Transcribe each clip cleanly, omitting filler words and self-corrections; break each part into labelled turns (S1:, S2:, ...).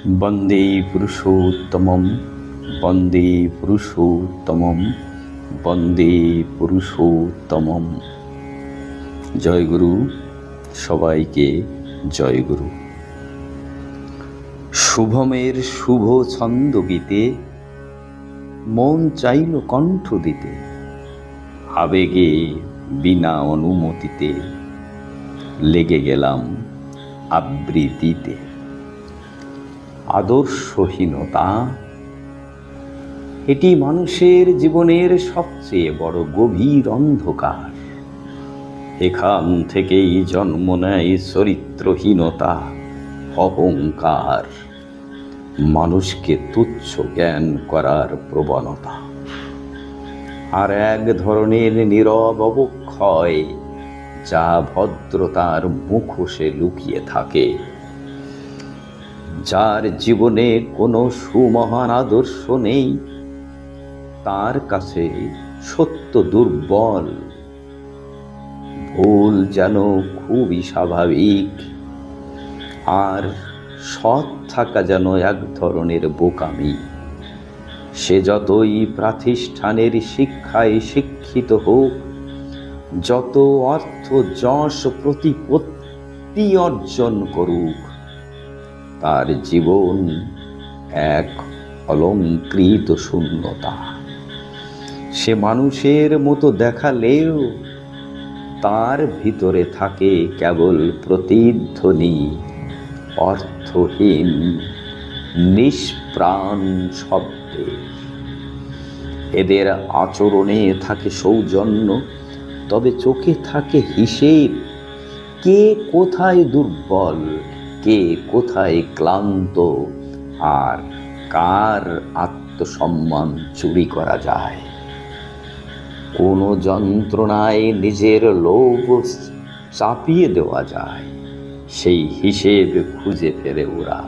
S1: বন্দে পুরুষোত্তমম, বন্দে পুরুষোত্তমম, বন্দে পুরুষোত্তমম। জয় গুরু, সবাইকে জয় গুরু। শুভমের শুভ ছন্দ গীতে মন চাইল কণ্ঠ দিতে, আবেগে বিনা অনুমতিতে লেগে গেলাম আবৃত্তিতে। আদর্শহীনতা এটি মানুষের জীবনের সবচেয়ে বড় গভীর অন্ধকার। এখান থেকেই জন্ম নেয় চরিত্রহীনতা, অহংকার, মানুষকে তুচ্ছ জ্ঞান করার প্রবণতা, আর এক ধরনের নীরব অবক্ষয় যা ভদ্রতার মুখোশে লুকিয়ে থাকে। যার জীবনে কোনো সুমহান আদর্শ নেই, তার কাছে সত্য দুর্বল, ভুল যেন খুবই স্বাভাবিক, আর সৎ থাকা যেন এক ধরনের বোকামি। সে যতই প্রাতিষ্ঠানের শিক্ষায় শিক্ষিত হোক, যত অর্থ যশ প্রতিপত্তি অর্জন করুক, তার জীবন এক অলংকৃত শূন্যতা। সে মানুষের মতো দেখালেও তার ভিতরে থাকে কেবল প্রতিধ্বনি, অর্থহীন নিষ্প্রাণ শব্দে। এদের আচরণে থাকে সৌজন্য, তবে চোখে থাকে হিসেব। কে কোথায় দুর্বল, কে কোথায় ক্লান্ত, আর কার আত্মসম্মান চুরি করা যায়। কোনো যন্ত্রণায় নিজের লোভ চাপিয়ে দেওয়া যায়, সেই হিসেব খুঁজে ফেরে ওরা।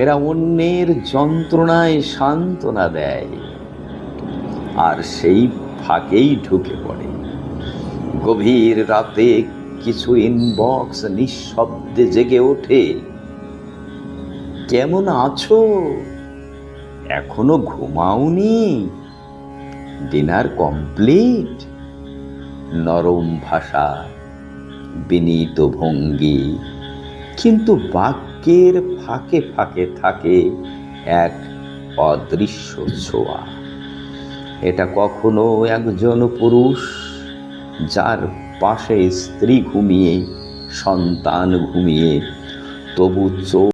S1: এরা অন্যের যন্ত্রণায় সান্ত্বনা দেয়, আর সেই ফাঁকেই ঢুকে পড়ে। গভীর রাতে কিছু ইনবক্স নিঃশব্দে জেগে ওঠে। কেমন আছো? এখনো ঘুমাওনি? Dinner complete? নরম ভাষা, বিনীত ভঙ্গি, কিন্তু বাক্যের ফাঁকে ফাঁকে থাকে এক অদৃশ্য ছোঁয়া। এটা কখনো একজন পুরুষ, যার পাশে স্ত্রী ঘুমিয়ে, সন্তান ঘুমিয়ে, তবু চোখ